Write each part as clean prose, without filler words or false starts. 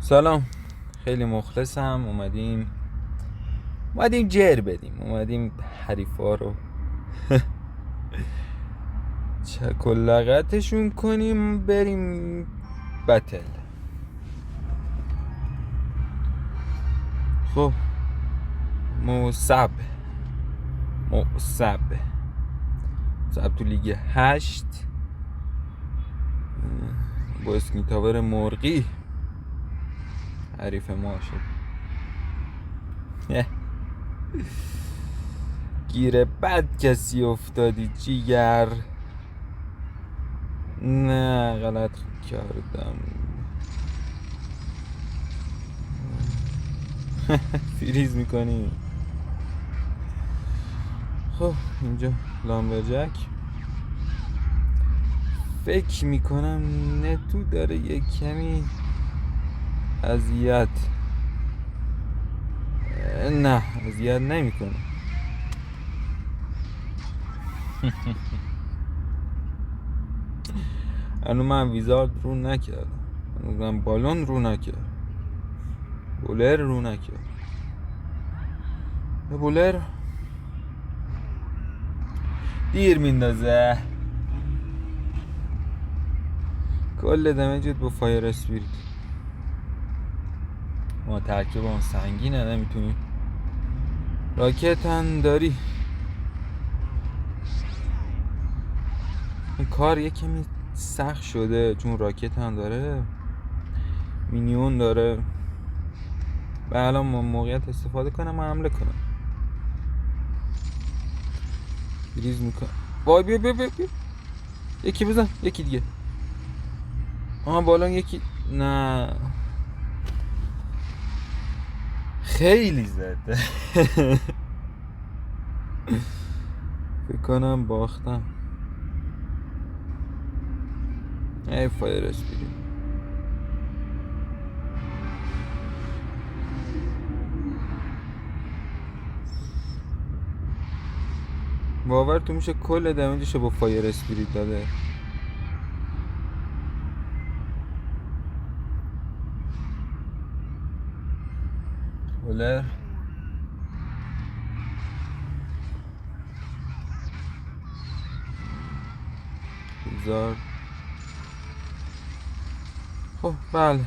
سلام، خیلی مخلصم. اومدیم جر بدیم، اومدیم حریفا رو چک و لغتشون کنیم، بریم بتل. خب موسب تو لیگ 8 با اسمی تاور مرغی حریف ما شد. گیره بد کسی افتادی جیگر. نه غلط کردم. فریز میکنی. خب اینجا لامبرجک فکر میکنم نتو داره یک کمی اذیت. نه اذیت نمیکنه. هنو من ویزارد رو نکردم، هنو من بالون رو نکردم، بولر رو نکردم. بولر دیر میندازه. کل دمیجت با فایر اسپیریت. ما ترکیب اون سنگینه، نمیتونی. راکت هم داری. این کار یه کمی سخت شده چون راکت هم داره، مینیون داره. و الان موقعیت استفاده کنم و حمله کنم. ریز میکنم. وای بیا یکی بزن، یکی دیگه. بالان یکی. نه خیلی زده. فکر کنم باختم. ای فایر اسپیریت. باور تو میشه کل دمیجشو با فایر اسپیریت داده. بولر هزار. خب بله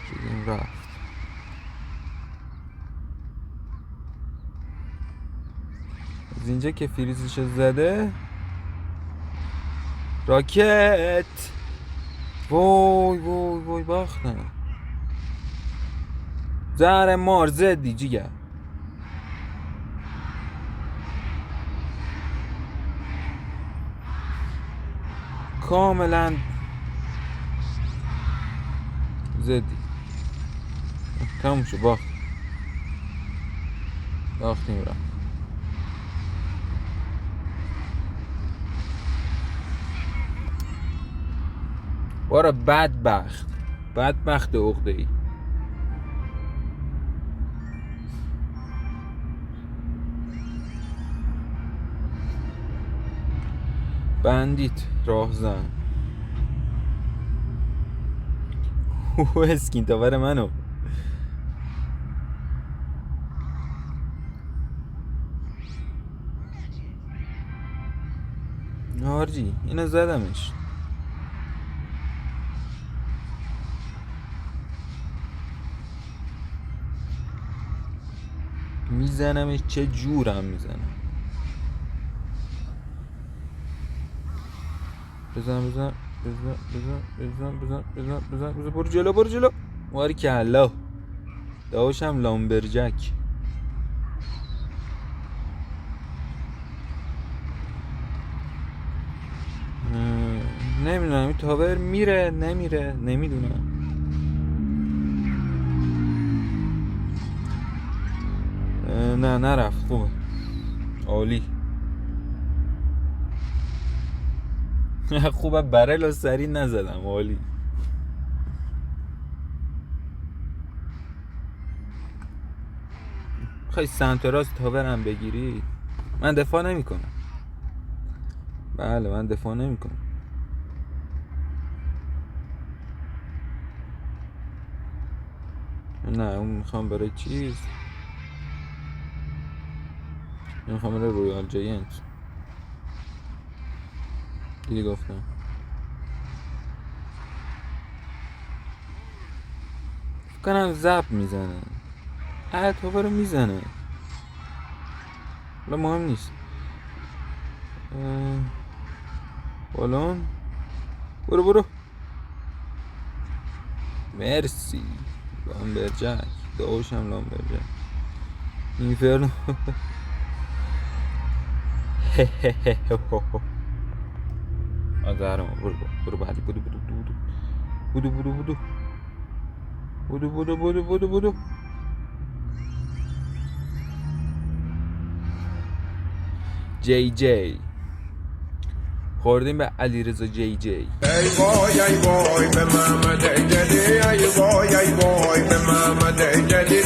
شدیم رفت. از اینجا که فریزشو زده راکت. وای باختم. زهر مار زدی جیگر. کاملا زدی. تموم شد. باختیم رفت. بارا بدبخت عقده ای. بندیت راهزن. اسکین تاور منو. نارجی اینو زدمش. میزنمش چه جورم میزنم. بزن برو جلو. واری که الله داشتم لامبرجک. نمیدونم این تاور میره نمیره، نمیدونم. نه نرفت. خوبه عالی. خوبه برل و سری نزدم. عالی. خواهی سمت راست تاورم بگیری. من دفاع نمی کنم. بله من دفاع نمی کنم. نه اون میخوام برای چیز، میخوام برای رویال جاینت. دیدی گفتم فکر کنم زب میزنه، توبه رو میزنه، حالا مهم نیست. بالون برو مرسی. لامبرجک داشتم لامبرجک اینفرنو. آزارم برو بعدی بودو جی جی خوردیم به علیرضا جی جی. ای وای ای وای به محمد جلی، ای وای ای وای به محمد جلی.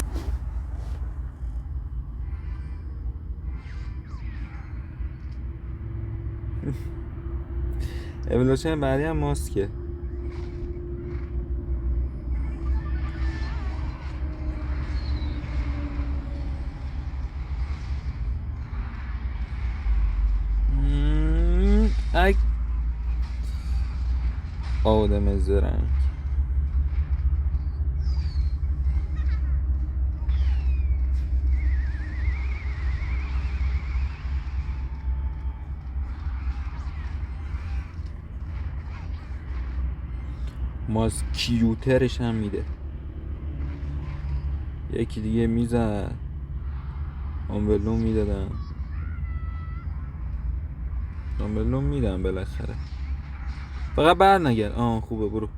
اولوشن بعدی هم ماسکه. ای آدم زرنگ. ماسکیوترش هم میده. یکی دیگه میزد آمبلون میدادم، آمبلون میدم بالاخره. فقط بر نگرد. خوبه برو.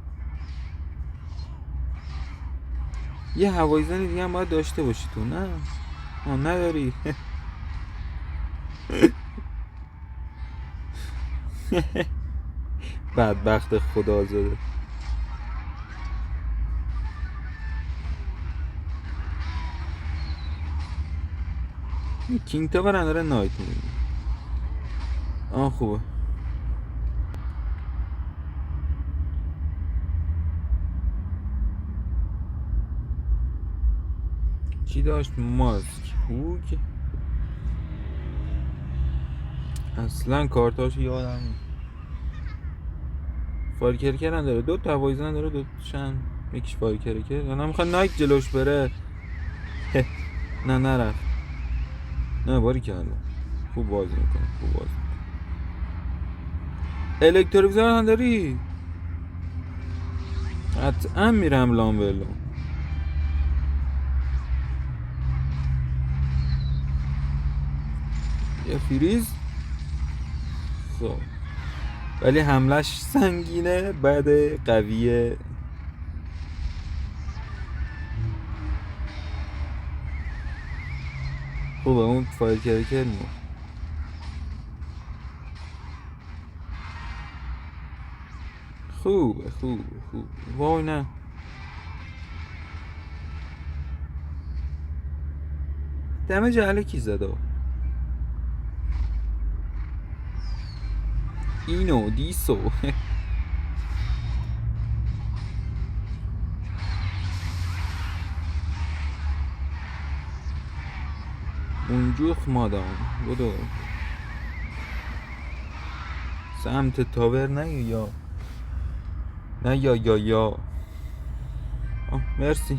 یه هوایزن دیگه هم باید داشته باشی تو، نه؟ نداری. بدبخت خدا زده. کینگ تاور هم داره نایت میده. خوبه. چی داشت؟ ماسک هوک. اصلا کارتاش یادم نیست. فارکرکر هم داره، دو تا هوایزن داره، دو چند یکیش فارکرکر. یا نمیخواد نایت جلوش بره. نه نرفت. نه باری کرده. خوب بازی میکنه. الکتروویزور هم داری؟ قطعا میرم لامبلو. یه فریز. خب ولی حملش سنگینه، بعد قویه. خوبه اون فایر کرکر مو. خوبه. وای نه دمج علکی زده. اینو دیسو. اونجوخ مادام بودو سمت تاور نه یا مرسی.